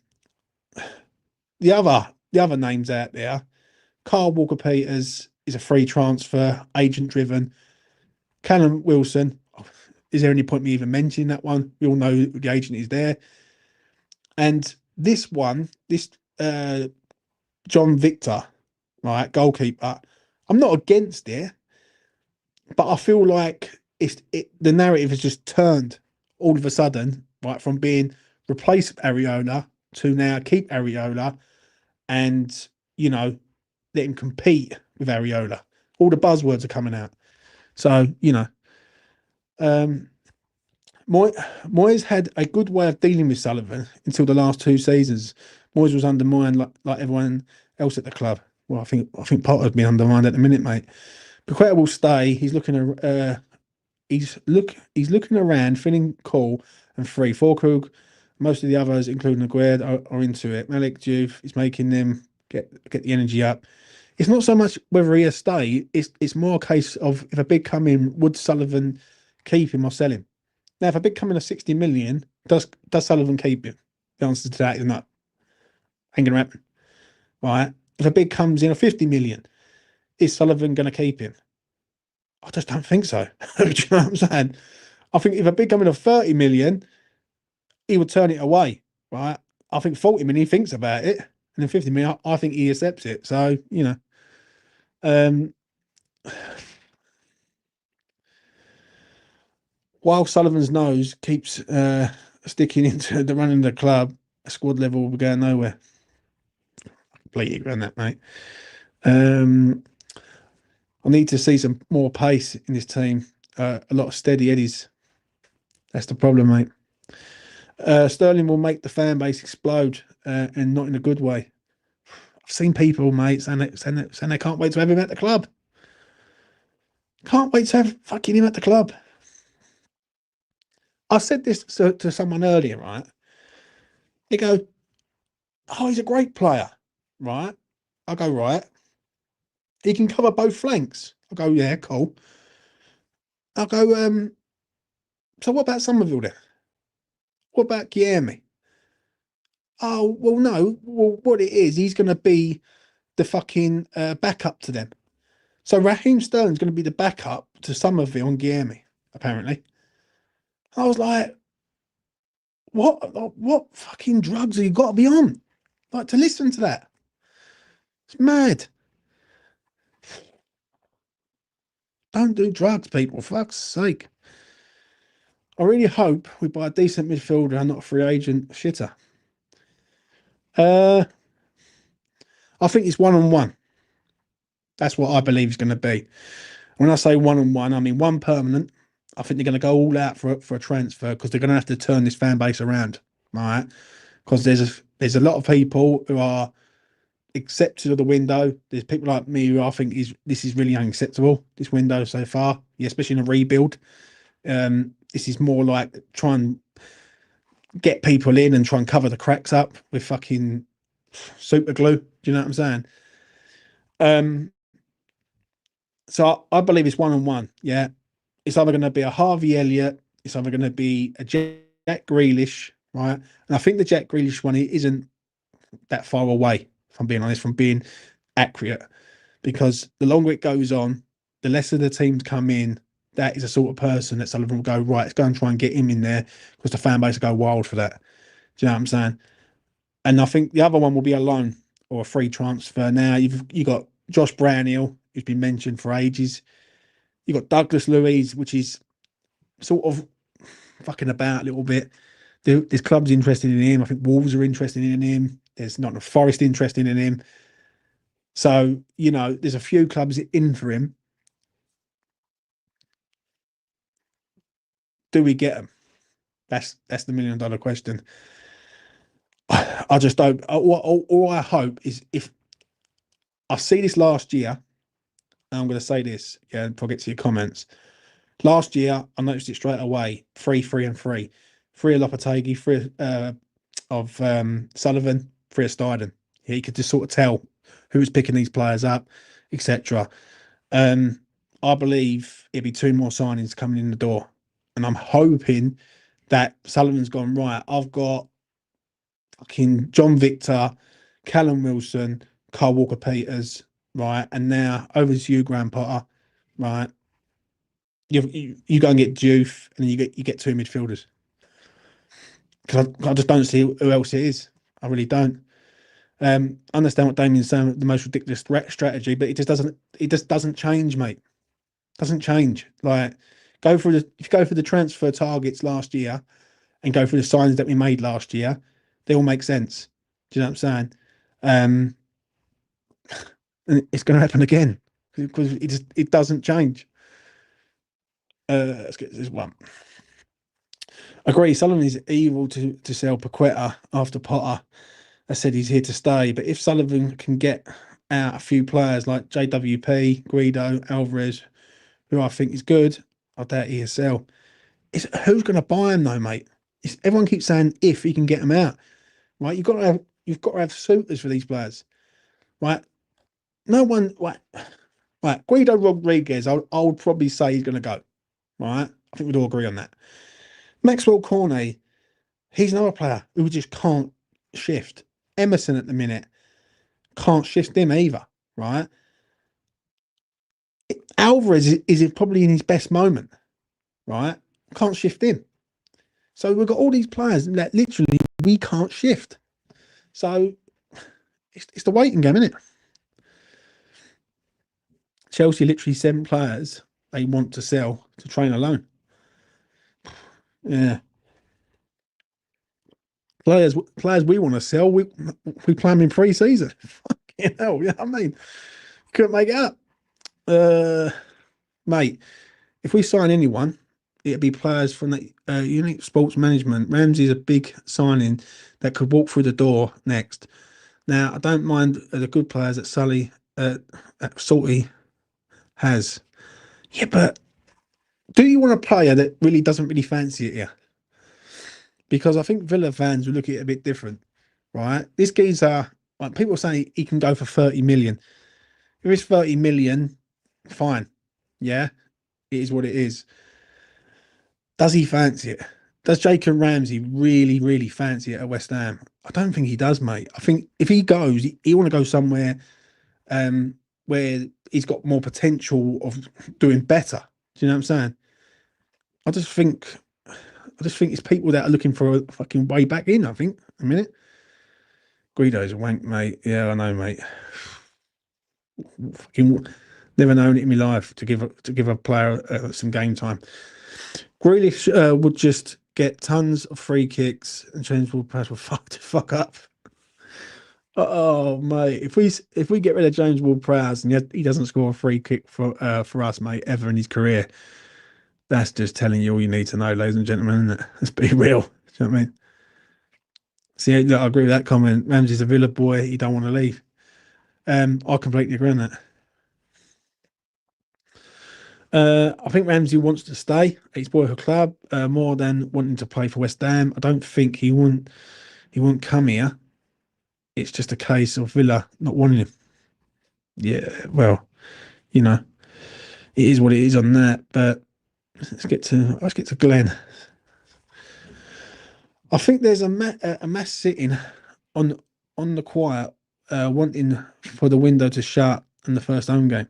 the other names out there. Carl Walker Peters is a free transfer, agent driven. Callum Wilson, is there any point me even mentioning that one? We all know the agent is there. And this one, this uh, John Victor, right, goalkeeper, I'm not against it, but I feel like the narrative has just turned all of a sudden, right, from being replace Areola to now keep Areola and, you know, let him compete with Areola. All the buzzwords are coming out. So, um, Moyes had a good way of dealing with Sullivan until the last 2 seasons. Moyes was undermined like everyone else at the club. Well, I think Potter's been undermined at the minute, mate. Paqueta will stay. He's looking around, feeling cool and free. Forkrug, most of the others, including Aguerd, are into it. Malik Diouf is making them get the energy up. It's not so much whether he'll stay. It's more a case of if a bid come in, would Sullivan keep him or sell him? Now, if a bid come in of 60 million, does Sullivan keep him? The answer to that is no. Ain't gonna happen. Right? If a bid comes in of 50 million, is Sullivan gonna keep him? I just don't think so. Do you know what I'm saying? I think if a bid come in of 30 million, he would turn it away. Right? I think 40 million he thinks about it. And then 50 million, I think he accepts it. So, um, while Sullivan's nose keeps sticking into the running of the club, squad level will be going nowhere. Completely agree on that, mate. I need to see some more pace in this team. A lot of steady eddies. That's the problem, mate. Sterling will make the fan base explode, and not in a good way. I've seen people, mate, saying they can't wait to have him at the club. Can't wait to have fucking him at the club. I said this to someone earlier, right? They go, "Oh, he's a great player," right? I go, "Right. He can cover both flanks." I go, "Yeah, cool." I go, "So what about Somerville then? What about Guilherme?" Oh, well, no. Well, what it is, he's going to be the fucking backup to them. So Raheem Sterling's going to be the backup to Somerville and Guilherme, apparently. I was like, what fucking drugs have you got to be on? Like, to listen to that? It's mad. Don't do drugs, people. For fuck's sake. I really hope we buy a decent midfielder and not a free agent shitter. Uh, I think it's 1-on-1. That's what I believe it's going to be. When I say 1-on-1, I mean one permanent. I think they're going to go all out for a transfer because they're going to have to turn this fan base around, right? Because there's a lot of people who are accepted of the window. There's people like me who I think this is really unacceptable. This window so far, yeah, especially in a rebuild. This is more like try and get people in and try and cover the cracks up with fucking super glue. Do you know what I'm saying? Um, so I believe it's 1-on-1. Yeah, it's either going to be a Harvey Elliott, it's either going to be a Jack Grealish, right? And I think the Jack Grealish one isn't that far away, if I'm being honest, from being accurate, because the longer it goes on, the lesser the teams come in. That is a sort of person that Sullivan will go, right, let's go and try and get him in there because the fan base will go wild for that. Do you know what I'm saying? And I think the other one will be a loan or a free transfer. Now you got Josh Brownhill, who's been mentioned for ages. You got Douglas Luiz, which is sort of fucking about a little bit. There's clubs interested in him. I think Wolves are interested in him. There's not a Forest interested in him. So, there's a few clubs in for him. Do we get him? That's the $1 million question. I just don't. All I hope is if I see this last year, and I'm going to say this, yeah, before I get to your comments. Last year, I noticed it straight away: 3, 3, and 3. 3 of Lopetegui, 3 of Sullivan, 3 of Steiden. Yeah, you could just sort of tell who was picking these players up, etc. I believe it'll be 2 more signings coming in the door, and I'm hoping that Sullivan's gone right. I've got fucking John Victor, Callum Wilson, Carl Walker Peters, right? And now over to you, Graham Potter, right? You go and get Juve, and then you get two midfielders. Because I just don't see who else it is. I really don't. I understand what Damien's saying, the most ridiculous strategy, but it just doesn't change, mate. Doesn't change. Like if you go through the transfer targets last year and go through the signs that we made last year, they all make sense. Do you know what I'm saying? Um, and it's going to happen again because it doesn't change. Let's get this one. Agree. Sullivan is evil to sell Paqueta after Potter. I said he's here to stay, but if Sullivan can get out a few players like JWP, Guido, Alvarez, who I think is good, I doubt he'll sell. It's who's going to buy him though, mate? Everyone keeps saying if he can get them out, right? You've got to have suitors for these players, right? No one, right? Guido Rodriguez, I would probably say he's going to go, right? I think we'd all agree on that. Maxwell Cornet, he's another player who just can't shift. Emerson at the minute can't shift him either, right? Alvarez is probably in his best moment, right? Can't shift him. So we've got all these players that literally we can't shift. So it's the waiting game, isn't it? Chelsea literally 7 players they want to sell to train alone. Yeah. Players we want to sell, we play them in pre-season. Fucking hell, yeah. I mean, couldn't make it up. Mate, if we sign anyone, it'd be players from the Unique Sports Management. Ramsey's a big signing that could walk through the door next. Now, I don't mind the good players that that Salty has. Yeah, but do you want a player that really doesn't really fancy it here? Because I think Villa fans will look at it a bit different, right? This geezer, like people say he can go for 30 million. If it's 30 million, fine. Yeah, it is what it is. Does he fancy it? Does Jacob Ramsey really, really fancy it at West Ham? I don't think he does, mate. I think if he goes, he want to go somewhere where he's got more potential of doing better. Do you know what I'm saying? I just think, I just think it's people that are looking for a fucking way back in. I think a minute. Guido's a wank, mate. Yeah, I know, mate. Fucking never known it in my life to give a player some game time. Grealish would just get tons of free kicks and James Ward-Prowse will fuck up. Oh, mate, if we get rid of James Ward-Prowse and he doesn't score a free kick for us, mate, ever in his career, that's just telling you all you need to know, ladies and gentlemen, isn't it? Let's be real. Do you know what I mean? See, look, I agree with that comment. Ramsey's a Villa boy. He don't want to leave. I completely agree on that. I think Ramsey wants to stay at his boyhood club more than wanting to play for West Ham. I don't think he won't come here. It's just a case of Villa not wanting him. Yeah, well, you know, it is what it is on that. But let's get to Glenn. I think there's a mass sitting on on the quiet, wanting for the window to shut in the first home game.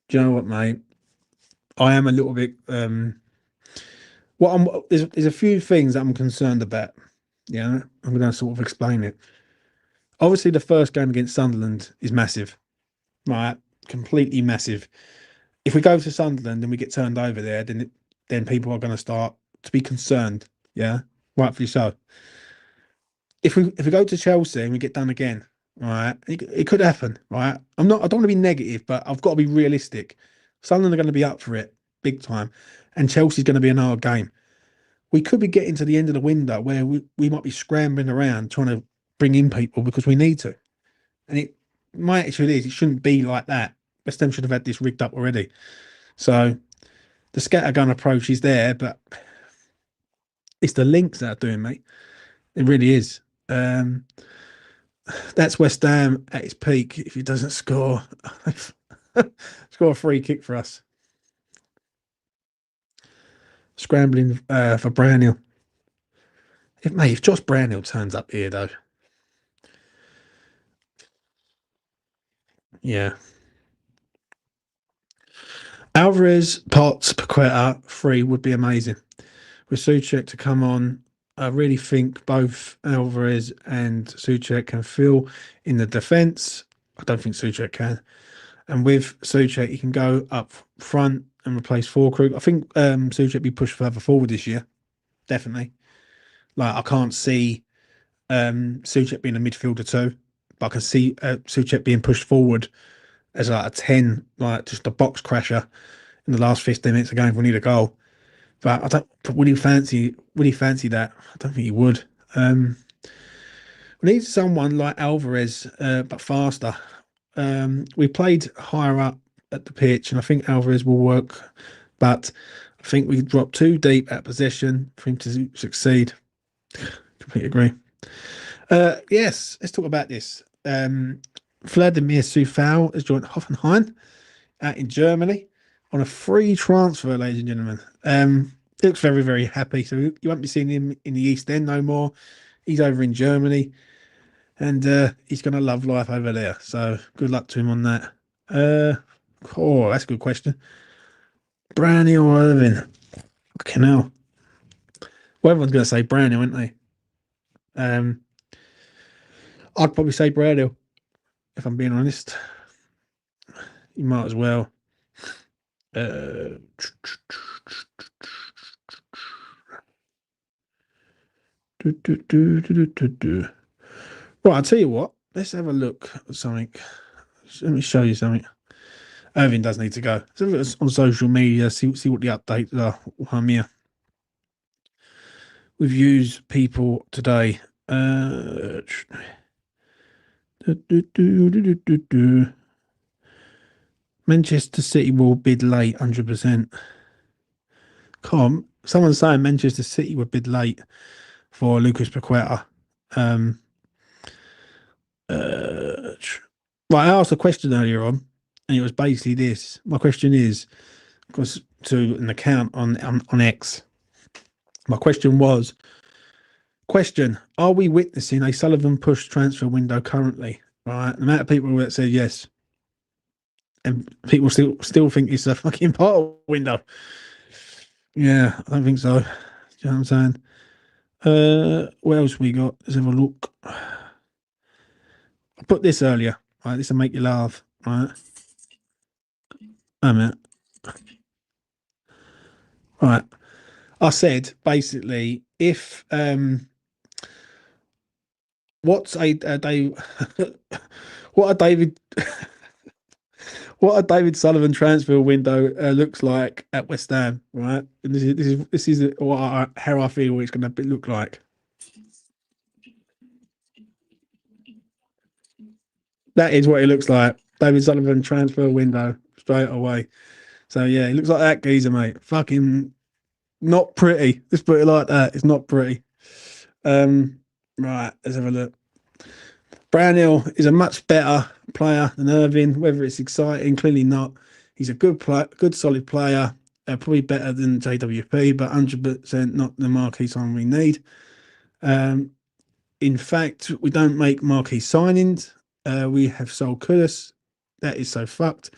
Do you know what, mate? I am a little bit. There's a few things that I'm concerned about. Yeah, I'm going to sort of explain it. Obviously, the first game against Sunderland is massive, right? Completely massive. If we go to Sunderland and we get turned over there, then people are going to start to be concerned. Yeah, rightfully so. If we go to Chelsea and we get done again, right? It could happen, right? I don't want to be negative, but I've got to be realistic. Sunderland are going to be up for it big time, and Chelsea's going to be another game. We could be getting to the end of the window where we might be scrambling around trying to bring in people because we need to. And my attitude is it shouldn't be like that. West Ham should have had this rigged up already. So the scattergun approach is there, but it's the links that are doing, mate. It really is. That's West Ham at its peak. If he doesn't score, score a free kick for us. Scrambling for Brownhill. If Josh Brownhill turns up here though, yeah. Alvarez, Potts, Paqueta, three would be amazing. With Suchek to come on, I really think both Alvarez and Suchek can fill in the defence. I don't think Suchek can. And with Suchek, he can go up front and replace Fulkrug. I think Suchek be pushed further forward this year, definitely. Like I can't see Suchek being a midfielder too, but I can see Suchek being pushed forward as like a 10, like just a box crasher in the last 15 minutes of game if we need a goal. But I don't. But would he fancy that? I don't think he would. We need someone like Alvarez, but faster. We played higher up at the pitch, and I think Alvarez will work, but I think we dropped too deep at possession for him to succeed. Completely agree. Yes, let's talk about this. Vladimir Sufal has joined Hoffenheim out in Germany on a free transfer, ladies and gentlemen. He looks very, very happy. So you won't be seeing him in the East End no more. He's over in Germany, and he's going to love life over there. So good luck to him on that. That's a good question. Brownie or Irvin? Fucking hell. Well, everyone's going to say Brownie, aren't they? I'd probably say Brownie, if I'm being honest. You might as well. Uh, Right, I'll tell you what. Let's have a look at something. Let me show you something. Irving does need to go. Let's have a look on social media, see what the updates are. I'm here. We've used people today. Manchester City will bid late, 100%. Someone's saying Manchester City would bid late for Lucas Paqueta. Right, I asked a question earlier on, and it was basically this. My question is, because to an account on X, my question was, are we witnessing a Sullivan push transfer window currently? Right, the amount of people that said yes, and people still think it's a fucking portal window. Yeah, I don't think so. Do you know what I'm saying? What else we got? Let's have a look. I put this earlier. Right, this will make you laugh. Right, a minute. Right, I said basically if what's a day what a David what a David Sullivan transfer window looks like at West Ham, right? And this is how I feel it's going to look like. That is what it looks like. David Sullivan transfer window straight away. So yeah, it looks like that geezer, mate. Fucking not pretty. Let's put it like that. It's not pretty. Um, right, let's have a look. Brownhill is a much better player than Irving. Whether it's exciting, clearly not. He's a good solid player. Probably better than JWP, but 100% not the marquee sign we need. Um, in fact, we don't make marquee signings. We have sold Kudus. That is so fucked.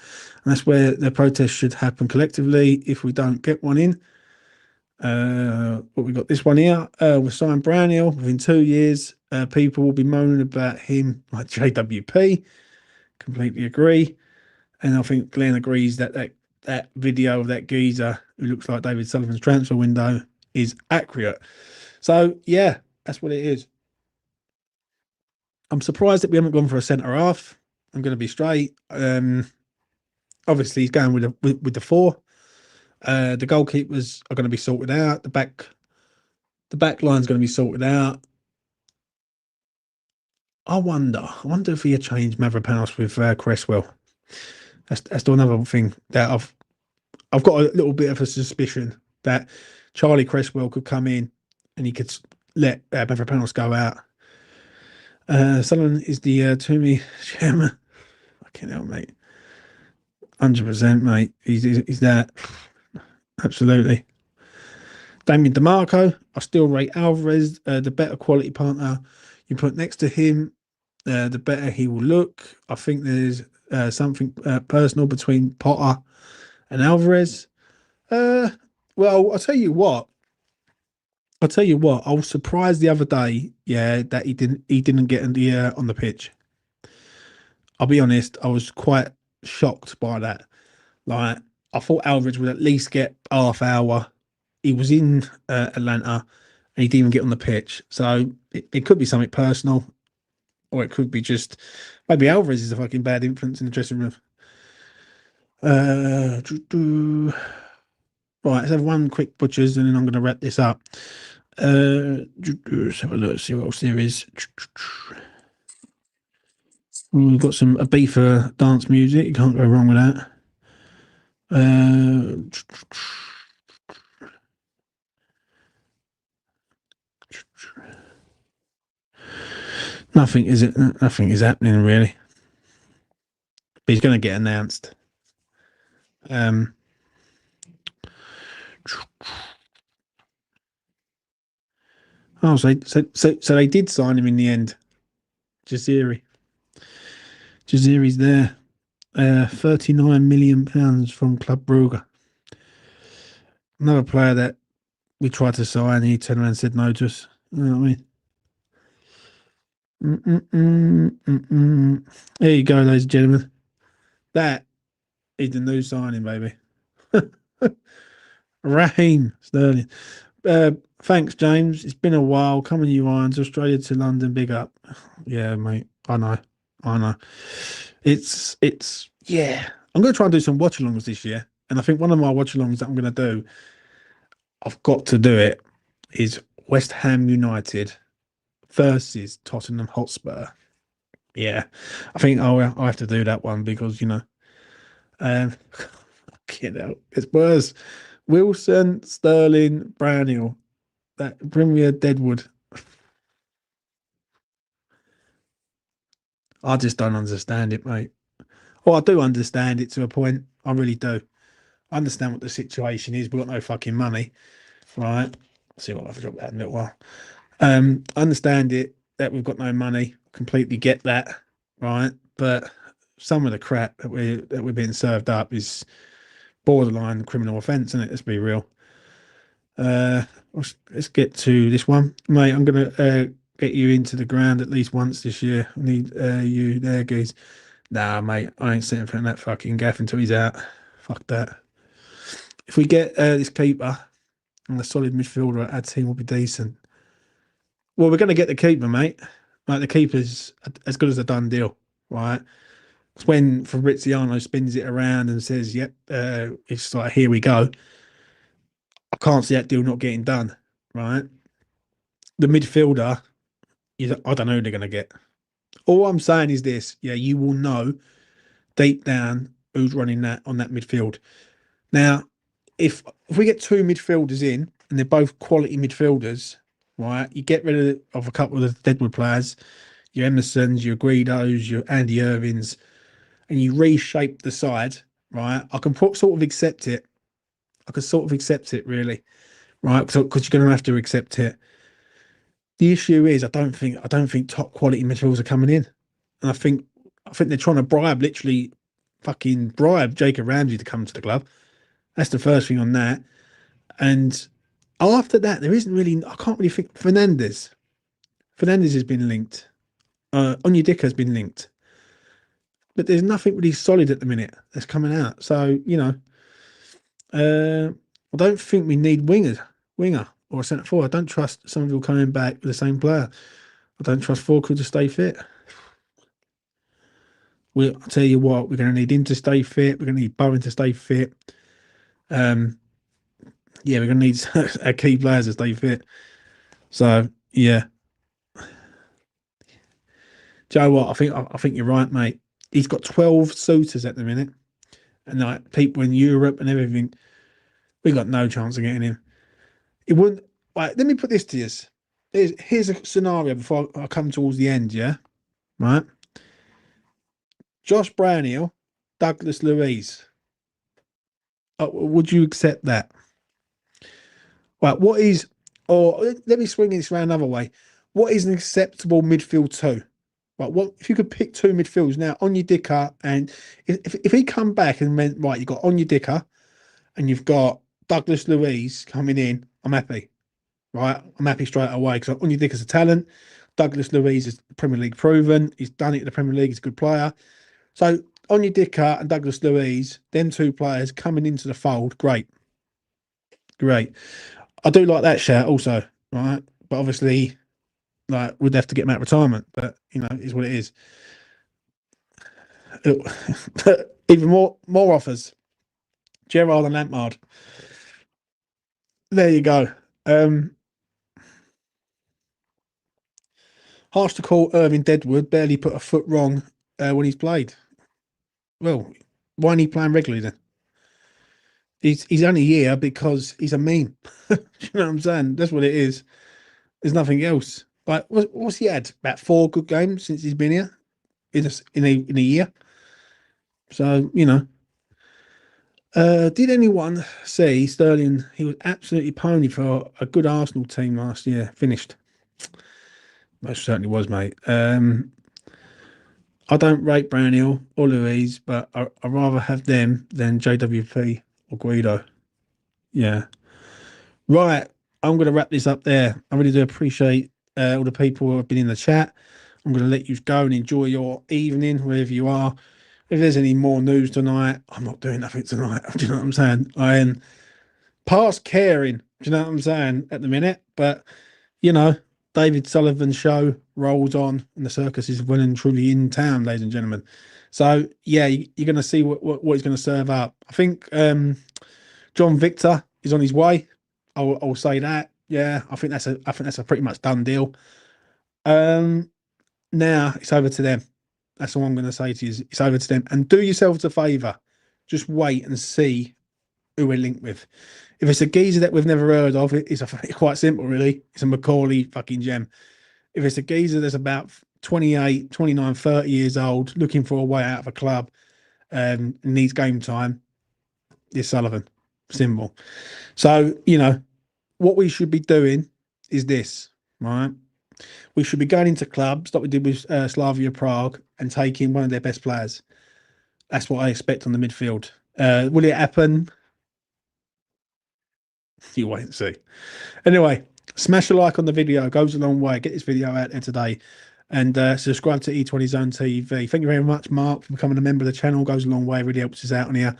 And that's where the protest should happen collectively if we don't get one in. What we got this one here. We're signing Brownhill within 2 years. People will be moaning about him like JWP. Completely agree. And I think Glenn agrees that video of that geezer who looks like David Sullivan's transfer window is accurate. So yeah, that's what it is. I'm surprised that we haven't gone for a centre half. I'm going to be straight. Obviously, he's going with the four. The goalkeepers are going to be sorted out. The back line's going to be sorted out. I wonder if he had changed Mavropanos with Cresswell. That's another thing that I've got a little bit of a suspicion that Charlie Cresswell could come in and he could let Mavropanos go out. Sullivan is the Toomey chairman. Fucking hell, mate. 100%, mate. He's that. Absolutely. Damien DeMarco, I still rate Alvarez the better quality partner you put next to him, the better he will look. I think there's something personal between Potter and Alvarez. Uh, well, I'll tell you what. I'll tell you what. I was surprised the other day, yeah, that he didn't get in the on the pitch. I'll be honest, I was quite shocked by that. Like, I thought Alvarez would at least get half hour. He was in Atlanta and he didn't even get on the pitch. So it could be something personal, or it could be just maybe Alvarez is a fucking bad influence in the dressing room. Uh, right, let's have one quick butchers and then I'm going to wrap this up. Let's have a look, see what else there is. We've got some Ibiza dance music. You can't go wrong with that. Uh, nothing is it? Nothing is happening really. But he's going to get announced. Oh, so they did sign him in the end. Jaziri. Jaziri's there. £39 million from Club Brugge. Another player that we tried to sign, he turned around and said no to us. You know what I mean? There you go, ladies and gentlemen. That is the new signing, baby. Raheem Sterling. Thanks, James. It's been a while. Coming you Irons, Australia to London. Big up. Yeah, mate. I know. I know. It's yeah. I'm gonna try and do some watch alongs this year. And I think one of my watch alongs that I'm gonna do, I've got to do it, is West Ham United versus Tottenham Hotspur. Yeah. I think I'll have to do that one because, um you know, it's worse. Wilson, Sterling, Brownhill, that Premier Deadwood. I just don't understand it, mate. Well, I do understand it to a point. I really do. I understand what the situation is. We've got no fucking money, right? See what I've dropped that in a little while. I understand it that we've got no money. Completely get that, right? But some of the crap that we're being served up is borderline criminal offence, isn't it? Let's be real. Let's get to this one, mate. I'm gonna get you into the ground at least once this year. I need you there, guys. Nah, mate, I ain't sitting for that fucking gaff until he's out. Fuck that. If we get this keeper and a solid midfielder, our team will be decent. Well, we're going to get the keeper, mate. Like, the keeper's as good as a done deal, right? It's when Fabriziano spins it around and says, "Yep, it's like here we go." I can't see that deal not getting done, right? The midfielder, I don't know who they're going to get. All I'm saying is this: yeah, you will know deep down who's running that on that midfield. Now, if we get two midfielders in and they're both quality midfielders, right? You get rid of a couple of the Deadwood players, your Emersons, your Guidos, your Andy Irvins, and you reshape the side, right? I can sort of accept it. I can sort of accept it, really, right? Because you're going to have to accept it. The issue is, I don't think top quality midfielders are coming in, and I think they're trying to literally, fucking bribe Jacob Ramsey to come to the club. That's the first thing on that. And after that, there isn't really. I can't really think. Fernandez. Fernandez has been linked. Onyedika has been linked, but there's nothing really solid at the minute that's coming out. So I don't think we need winger or a centre forward. I don't trust Somerville coming back with the same player. I don't trust Forker to stay fit. I'll tell you what, we're going to need him to stay fit. We're going to need Bowen to stay fit. Yeah, we're going to need our key players to stay fit. So yeah, Joe, what I think you're right, mate. He's got 12 suitors at the minute, and like people in Europe and everything. We got no chance of getting him. It wouldn't. Right, let me put this to you. Here's a scenario before I come towards the end. Yeah, right. Josh Brownhill, Douglas Luiz. Would you accept that? Right, what is, or let me swing this around another way. What is an acceptable midfield two? Right, what if you could pick two midfielders now on your dicker, and if he come back and went right, you got on your dicker, and you've got Douglas Luiz coming in, I'm happy. Right, I'm happy straight away because on your dicker's a talent. Douglas Luiz is Premier League proven. He's done it in the Premier League. He's a good player. So on your dicker and Douglas Luiz, them two players coming into the fold, great, great. I do like that shout also, right? But obviously, like we'd have to get him out of retirement. But you know, is what it is. Even more offers. Gerrard and Lampard. There you go. Harsh to call Irving Deadwood barely put a foot wrong when he's played. Well, why ain't he playing regularly then? He's only here because he's a meme. You know what I'm saying? That's what it is. There's nothing else. Like, what's he had? About 4 good games since he's been here in a year. So you know, did anyone see Sterling? He was absolutely pony for a good Arsenal team last year. Finished. Most certainly was, mate. I don't rate Brownhill or Louise, but I'd rather have them than JWP or Guido. Yeah. Right. I'm going to wrap this up there. I really do appreciate all the people who have been in the chat. I'm going to let you go and enjoy your evening wherever you are. If there's any more news tonight, I'm not doing nothing tonight. Do you know what I'm saying? I am past caring. Do you know what I'm saying at the minute? But you know, David Sullivan's show rolls on, and the circus is well and truly in town, ladies and gentlemen. So yeah, you're going to see what he's going to serve up. I think John Victor is on his way. I'll say that. Yeah, I think that's a pretty much done deal. Now it's over to them. That's all I'm going to say to you. It's over to them, and do yourselves a favour. Just wait and see who we're linked with. If it's a geezer that we've never heard of, it's quite simple, really. It's a Macaulay fucking gem. If it's a geezer that's about 28, 29, 30 years old, looking for a way out of a club, needs game time, it's Sullivan. Simple. So, you know, what we should be doing is this, right? We should be going into clubs like we did with Slavia Prague and taking one of their best players. That's what I expect on the midfield. Will it happen? You wait and see. Anyway, smash a like on the video. It goes a long way. Get this video out there today. And subscribe to E20 Zone TV. Thank you very much, Mark, for becoming a member of the channel. It goes a long way. It really helps us out on here.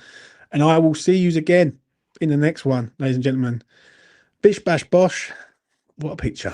And I will see you again in the next one, ladies and gentlemen. Bish, bash, bosh. What a picture.